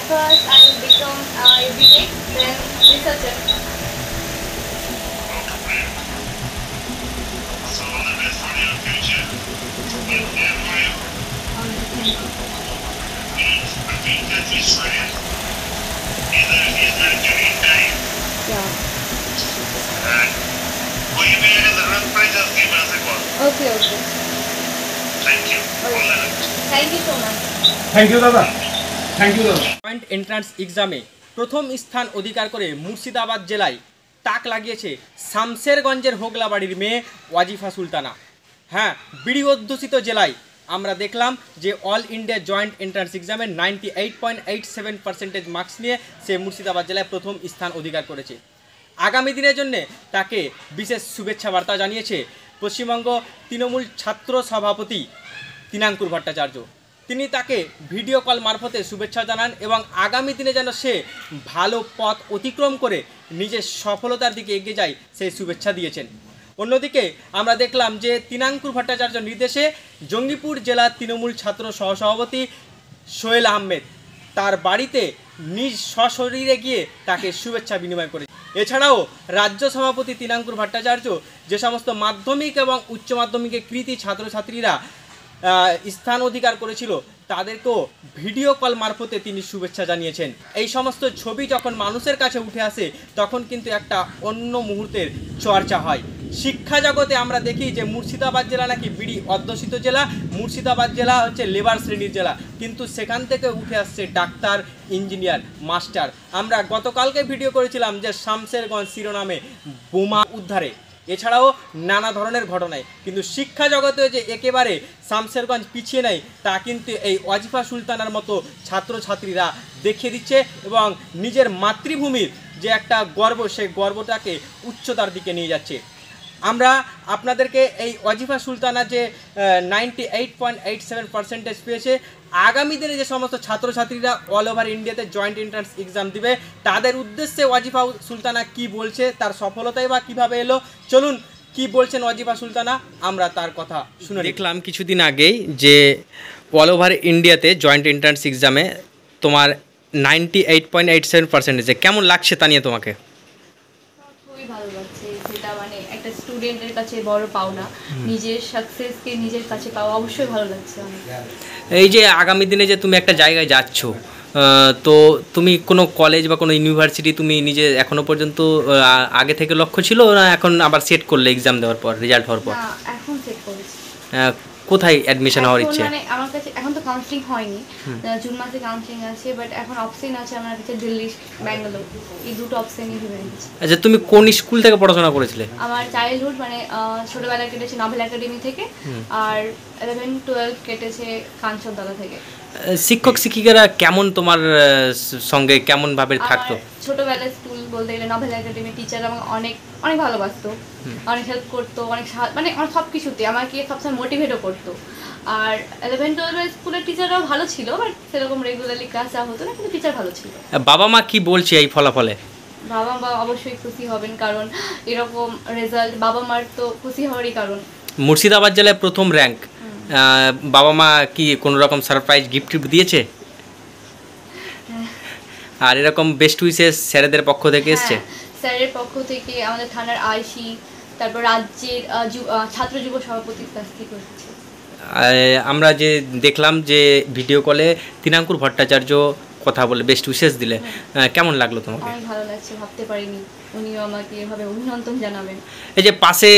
First, I will become a BTech, then researcher. So all the best for your future. We're there for you. Please, I think that is right. Either during time. Yeah. And will you be able to run prize just give us a call. Okay. Thank you. All the best. Thank you so much. Thank you দাদা, thank you দাদা। Joint entrance এক্সামে প্রথম স্থান অধিকার করে মুর্শিদাবাদ জেলায় তাক লাগিয়েছে শামশেরগঞ্জের হোগলাবাড়ির মেয়ে ওয়াজিফা সুলতানা। হ্যাঁ, বিডি অধ্যুষিত জেলায় আমরা দেখলাম যে অল ইন্ডিয়া জয়েন্ট এন্ট্রান্স এক্সামে 98.87% মার্কস নিয়ে সে মুর্শিদাবাদ জেলায় প্রথম স্থান অধিকার করেছে। আগামী দিনের জন্য তাকে বিশেষ শুভেচ্ছা বার্তা জানিয়েছে পশ্চিমবঙ্গ তৃণমূল ছাত্র সভাপতি তিনাঙ্কুর ভট্টাচার্য। তিনি তাকে ভিডিও কল মারফতে শুভেচ্ছা জানান এবং আগামী দিনে যেন সে ভালো পথ অতিক্রম করে নিজের সফলতার দিকে এগিয়ে যায় সেই শুভেচ্ছা দিয়েছেন। অন্যদিকে আমরা দেখলাম যে তিনাঙ্কুর ভট্টাচার্য নির্দেশে জঙ্গিপুর জেলার তৃণমূল ছাত্র সহসভাপতি সোহেল আহমেদ তার বাড়িতে নিজ সশরীরে গিয়ে তাকে শুভেচ্ছা বিনিময় করেছে। এছাড়াও রাজ্য সভাপতি তিনাঙ্কুর ভট্টাচার্য যে সমস্ত মাধ্যমিক এবং উচ্চ মাধ্যমিকে কৃতী ছাত্রছাত্রীরা স্থান অধিকার করেছিল তাদেরকেও ভিডিও কল মারফতে তিনি শুভেচ্ছা জানিয়েছেন। এই সমস্ত ছবি যখন মানুষের কাছে উঠে আসে তখন কিন্তু একটা অন্য মুহূর্তের চর্চা হয়। শিক্ষা জগতে আমরা দেখি যে মুর্শিদাবাদ জেলা নাকি বিডি অধ্যুষিত জেলা, মুর্শিদাবাদ জেলা হচ্ছে লেবার শ্রেণীর জেলা, কিন্তু সেখান থেকে উঠে আসছে ডাক্তার, ইঞ্জিনিয়ার, মাস্টার। আমরা গতকালকে ভিডিও করেছিলাম যে শামশেরগঞ্জ শিরোনামে বোমা উদ্ধারে, এছাড়াও নানা ধরনের ঘটনায়, কিন্তু শিক্ষা জগতে যে একেবারে শামশেরগঞ্জ পিছিয়ে নেয় তা কিন্তু এই ওয়াজিফা সুলতানার মতো ছাত্রছাত্রীরা দেখিয়ে দিচ্ছে এবং নিজের মাতৃভূমির যে একটা গর্ব সেই গর্বটাকে উচ্চতার দিকে নিয়ে যাচ্ছে। আমরা আপনাদেরকে এই ওয়াজিফা সুলতানা যে 98.87% পেয়েছে, আগামী দিনে যে সমস্ত ছাত্রছাত্রীরা অল ওভার ইন্ডিয়াতে জয়েন্ট এন্ট্রান্স এক্সাম দিবে তাদের উদ্দেশ্যে ওয়াজিফা সুলতানা কি বলছে, তার সফলতাই বা কীভাবে এলো, চলুন কি বলছেন ওয়াজিফা সুলতানা আমরা তার কথা শুনে দেখলাম কিছুদিন আগেই যে অল ওভার ইন্ডিয়াতে জয়েন্ট এন্ট্রান্স এক্সামে তোমার 98.87%। কেমন লাগছে তা নিয়ে তোমাকে? খুবই ভালো লাগছে, যেটা মানে একটা স্টুডেন্টের কাছে বড় পাওনা, নিজের সাকসেসকে নিজের কাছে পাওয়া অবশ্যই ভালো লাগছে অনেক। এই যে আগামী দিনে যে তুমি একটা জায়গায় যাচ্ছ, তো তুমি কোনো কলেজ বা কোনো ইউনিভার্সিটি তুমি নিজে এখনো পর্যন্ত আগে থেকে লক্ষ্য ছিল না এখন আবার সেট করলে এক্সাম দেওয়ার পর, রেজাল্ট হওয়ার পর? এখন সেট করেছি। কোথায় অ্যাডমিশন হওয়ার ইচ্ছে? মানে আমার কাছে এখন তো কাউন্সেলিং হয়নি, জুন মাসে কাউন্সেলিং আছে, বাট এখন অপশন আছে আমার কাছে দিল্লি, ব্যাঙ্গালোর, এই দুটো অপশনই ভেবে নিয়েছি। আচ্ছা, তুমি কোন স্কুল থেকে পড়াশোনা করেছিলে? আমার চাইল্ডহুড মানে ছোটবেলায় কেটেছে নভেল একাডেমি থেকে, আর 11-12 কেটেছে কাঞ্চনতলা থেকে। শিক্ষক শিক্ষিকারা কেমন তোমার সঙ্গে কেমন ভাবে থাকতো? ছোটবেলায় স্কুল বলতে গেলে নভেল একাডেমি টিচার আমাকে অনেক অনেক ভালোবাসতো, অনেক হেল্প করতো, অনেক মানে আমার সব কিছুতে আমাকে সবসময় মোটিভেটও করতো। আর 11-12 স্কুলের টিচাররাও ভালো ছিল, বাট সেরকম রেগুলারলি ক্লাস যাওয়া হতো না, কিন্তু টিচার ভালো ছিল। বাবা মা কি বলছে এই ফলাফলে? বাবা মা অবশ্যই খুশি হবেন, কারণ এরকম রেজাল্ট বাবা মার তো খুশি হওয়ারই কারণ। মুর্শিদাবাদ জেলায় প্রথম র্যাঙ্ক, বাবা মা কি কোনো রকম সারপ্রাইজ গিফট দিয়েছে? আর এরকম বেস্ট উইশেস স্যারেদের পক্ষ থেকে এসছে? স্যারের পক্ষ থেকে আমাদের থানার আইসি, তারপর রাজ্যের ছাত্র যুব সভাপতির কাছ থেকে হচ্ছে। আমরা যে দেখলাম যে ভিডিও কলে তিনাঙ্কুর ভট্টাচার্য কথা বলে বেস্ট উইশেস দিলে, কেমন লাগলো তোমাকে? অনেক ভালো লাগছে, ভাবতে পারিনি উনিও আমাকে এভাবে অভিনন্দন জানাবেন। এই যে পাশে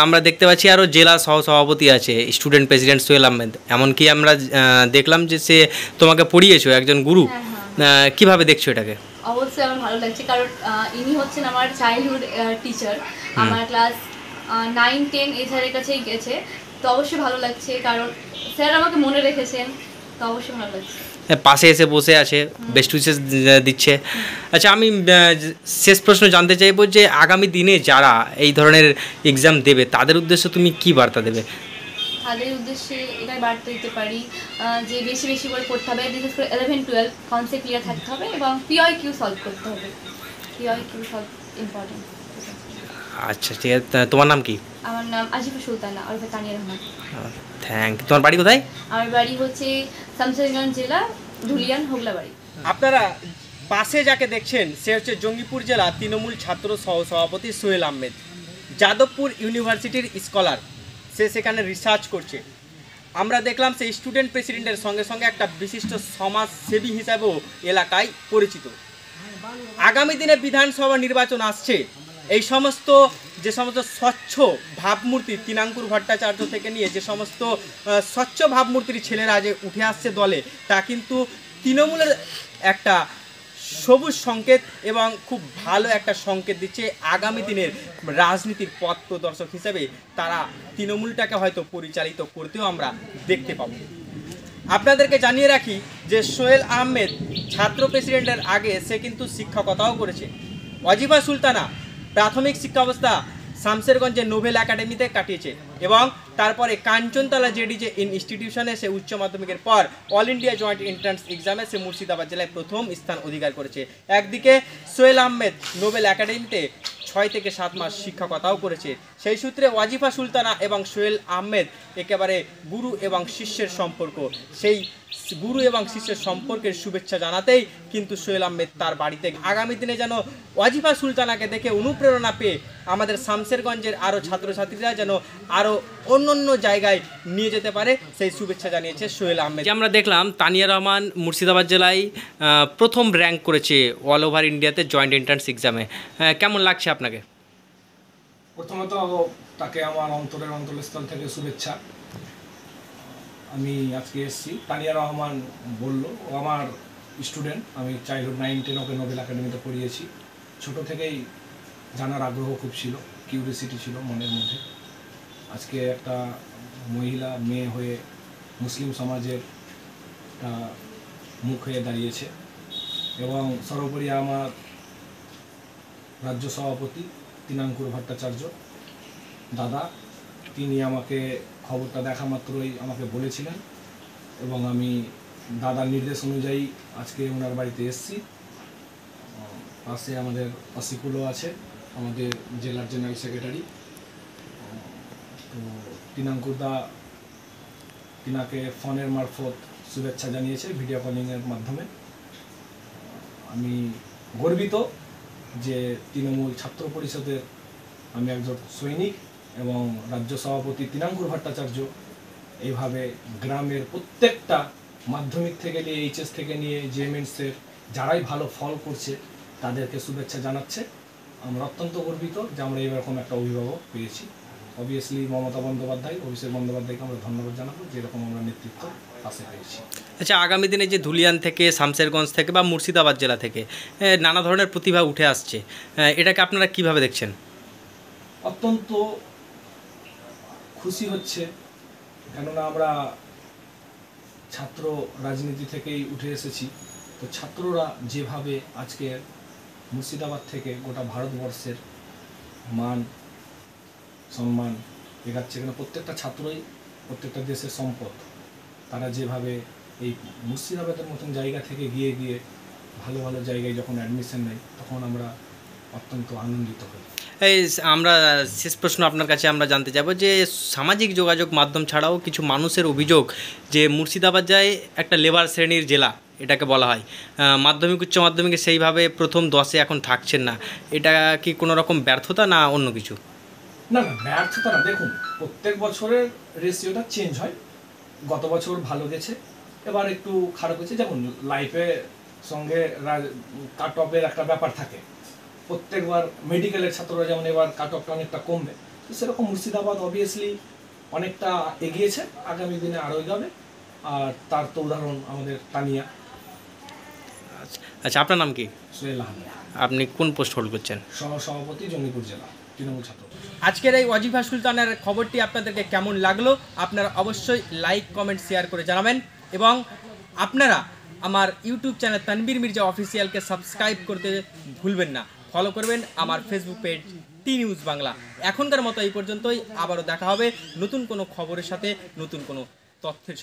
আমরা দেখতে পাচ্ছি আরও জেলা সহসভাপতি আছে, স্টুডেন্ট প্রেসিডেন্ট সোহেল আহমেদ, এমনকি আমরা দেখলাম যে সে তোমাকে পড়িয়েছো, একজন গুরু। কিভাবে দেখছো এটাকে? অবশ্যই আমার ভালো লাগছে, কারণ ইনি হচ্ছেন আমার চাইল্ডহুড টিচার, আমার ক্লাস 9-10 এই স্যারের কাছেই গেছে, তো অবশ্যই ভালো লাগছে, কারণ স্যার আমাকে মনে রেখেছেন, তো অবশ্যই ভালো লাগছে। পাশে এসে বসে আছে, বেস্ট উইশেস দিচ্ছে। আচ্ছা, আমি শেষ প্রশ্ন জানতে চাইবো যে আগামী দিনে যারা এই ধরনের এক্সাম দেবে তাদের উদ্দেশ্যে তুমি কি বার্তা দেবে? তাদের উদ্দেশ্যে এটাই বার্তা দিতে পারি যে বেশি বেশি করে পড়তে হবে, বিশেষ করে 11-12 কনসেপ্ট ক্লিয়ার থাকতে হবে এবং PYQ সলভ করতে হবে। PYQ solve important. আচ্ছা, ঠিক আছে। তোমার নাম কি? আমার নাম আজিফা সুলতানা, আর তানিয়া রহমান। থ্যাংক। তোমার বাড়ি কোথায়? আমার বাড়ি হচ্ছে শামশেরগঞ্জ জেলা, ধুলিয়ান, হোগলাবাড়ি। আপনারা পাশে যাকে দেখছেন সে হচ্ছে জঙ্গিপুর জেলা তৃণমূল ছাত্র সহ সভাপতি সোহেল আহমেদ, যাদবপুর ইউনিভার্সিটির স্কলার, সে সেখানে রিসার্চ করছে। আমরা দেখলাম সেই স্টুডেন্ট প্রেসিডেন্টের সঙ্গে সঙ্গে একটা বিশিষ্ট সমাজসেবী হিসাবেও এলাকায় পরিচিত। আগামী দিনে বিধানসভা নির্বাচন আসছে, এই সমস্ত যে সমস্ত স্বচ্ছ ভাবমূর্তি তিনাঙ্কুর ভট্টাচার্য থেকে নিয়ে যে সমস্ত স্বচ্ছ ভাবমূর্তির ছেলেরা যে উঠে আসছে দলে, তা কিন্তু তৃণমূলের একটা সবুজ সংকেত এবং খুব ভালো একটা সংকেত দিচ্ছে। আগামী দিনের রাজনীতির পথ প্রদর্শক হিসেবে তারা তৃণমূলটাকে হয়তো পরিচালিত করতেও আমরা দেখতে পাবো। আপনাদেরকে জানিয়ে রাখি যে সোহেল আহমেদ ছাত্র প্রেসিডেন্টের আগে সে কিন্তু শিক্ষকতাও করেছে। ওয়াজিফা সুলতানা প্রাথমিক শিক্ষাব্যবস্থা শামসেরগঞ্জের নোবেল একাডেমিতে কাটিয়েছে এবং তারপরে কাঞ্চনতলা জেডিজে ইনস্টিটিউশনে সে উচ্চ মাধ্যমিকের পর অল ইন্ডিয়া জয়েন্ট এন্ট্রান্স এক্সামে সে মুর্শিদাবাদ জেলায় প্রথম স্থান অধিকার করেছে। একদিকে সোহেল আহমেদ নোবেল একাডেমিতে 6 থেকে 7 মাস শিক্ষকতাও করেছে। সেই সূত্রে ওয়াজিফা সুলতানা এবং সোহেল আহমেদ একেবারে গুরু এবং শিষ্যের সম্পর্ক। সেই গুরু এবং শিষ্যের সম্পর্কের শুভেচ্ছা জানাতেই কিন্তু সোহেল আহমেদ তার বাড়িতে আগামী দিনে যেন ওয়াজিফা সুলতানাকে দেখে অনুপ্রেরণা পেয়ে আমাদের শামসেরগঞ্জের আরও ছাত্রছাত্রীরা যেন আরও অন্য জায়গায় নিয়ে যেতে পারে, সেই শুভেচ্ছা জানিয়েছে সোহেল আহমেদ। আমরা দেখলাম তানিয়া রহমান মুর্শিদাবাদ জেলায় প্রথম র্যাঙ্ক করেছে অল ওভার ইন্ডিয়াতে জয়েন্ট এন্ট্রান্স এক্সামে। কেমন লাগছে আপনাকে? প্রথমত তাকে আমার অন্তরস্থল থেকে শুভেচ্ছা। আমি আজকে এসেছি, তানিয়া রহমান বলল, ও আমার স্টুডেন্ট। আমি চাইল্ডহুড 9-10 ওকে নোবেল একাডেমিতে পড়িয়েছি। ছোট থেকেই জানার আগ্রহ খুব ছিল, কিউরিয়াসিটি ছিল মনের মধ্যে। আজকে একটা মহিলা মেয়ে হয়ে মুসলিম সমাজের মুখ হয়ে দাঁড়িয়েছে এবং সর্বোপরি আমার রাজ্য সভাপতি তিনাঙ্কুর ভট্টাচার্য দাদা, তিনি আমাকে খবরটা দেখা মাত্রই আমাকে বলেছিলেন এবং আমি দাদার নির্দেশ অনুযায়ী আজকে ওনার বাড়িতে এসেছি। পাশে আমাদের অসিকুলও আছে, আমাদের জেলার জেনারেল সেক্রেটারি। তো তিনাঙ্কুরদা তিনাকে ফোনের মারফত শুভেচ্ছা জানিয়েছে ভিডিও কলিংয়ের মাধ্যমে। আমি গর্বিত যে তৃণমূল ছাত্র পরিষদের আমি একজন সৈনিক এবং রাজ্য সভাপতি তিনাঙ্কুর ভট্টাচার্য এইভাবে গ্রামের প্রত্যেকটা মাধ্যমিক থেকে নিয়ে এইচএস থেকে নিয়ে জেএমএনসের যারাই ভালো ফল করছে তাদেরকে শুভেচ্ছা জানাচ্ছে। আমরা অত্যন্ত গর্বিত যে আমরা এরকম একটা অভিভাবক পেয়েছি। অবভিয়াসলি মমতা বন্দ্যোপাধ্যায়, অভিষেক বন্দ্যোপাধ্যায়কে আমরা ধন্যবাদ জানাবো যে এরকম আমরা নেতৃত্ব পাশে পেয়েছি। আচ্ছা, আগামী দিনে যে ধুলিয়ান থেকে, শামসেরগঞ্জ থেকে বা মুর্শিদাবাদ জেলা থেকে নানা ধরনের প্রতিভা উঠে আসছে, এটাকে আপনারা কিভাবে দেখছেন? অত্যন্ত খুশি হচ্ছে, কেননা আমরা ছাত্র রাজনীতি থেকেই উঠে এসেছি। তো ছাত্ররা যেভাবে আজকে মুর্শিদাবাদ থেকে গোটা ভারতবর্ষের মান সম্মান এগাচ্ছে, কেন প্রত্যেকটা ছাত্রই প্রত্যেকটা দেশের সম্পদ। তারা যেভাবে এই মুর্শিদাবাদের মতন জায়গা থেকে গিয়ে গিয়ে ভালো ভালো জায়গায় যখন অ্যাডমিশন নেয় তখন আমরা অত্যন্ত আনন্দিত হই। এই আমরা শেষ প্রশ্ন আপনার কাছে আমরা জানতে চাইব যে সামাজিক যোগাযোগ মাধ্যম ছাড়াও কিছু মানুষের অভিযোগ যে মুর্শিদাবাদ যায় একটা লেবার শ্রেণীর জেলা এটাকে বলা হয়, মাধ্যমিক উচ্চ মাধ্যমিকে সেইভাবে প্রথম 10-এ এখন থাকছেন না, এটা কি কোনো রকম ব্যর্থতা না অন্য কিছু? না না, ব্যর্থতা না। দেখুন, প্রত্যেক বছরের রেশিওটা চেঞ্জ হয়। গত বছর ভালো গেছে, এবার একটু খারাপ হয়েছে। যেমন লাইফে সঙ্গে কাট অফের একটা ব্যাপার থাকে, প্রত্যেকবার মেডিকেলের ছাত্ররা যেমন এবার কাট অফটা অনেকটা কমবে, তো সেরকম মুর্শিদাবাদ অবভিয়াসলি অনেকটা এগিয়েছে, আগামী দিনে আরও এগোবে। আর তার তো উদাহরণ আমাদের তানিয়া। আচ্ছা, আপনার নাম কি? সোহেল আহমেদ। আপনি কোন পোস্ট হোল্ড করছেন? সহসভাপতি, জঙ্গিপুর জেলা তৃণমূল ছাত্র। আজকের এই ওয়াজিফা সুলতানের খবরটি আপনাদেরকে কেমন লাগলো আপনারা অবশ্যই লাইক, কমেন্ট, শেয়ার করে জানাবেন এবং আপনারা আমার ইউটিউব চ্যানেল তানবীর মির্জা অফিসিয়ালকে সাবস্ক্রাইব করতে ভুলবেন না। ফলো করবেন আমার Facebook page T news Bangla. এখনকার মতো এই পর্যন্তই, আবারও দেখা হবে নতুন কোনো খবরের সাথে, নতুন কোনো তথ্যের সাথে।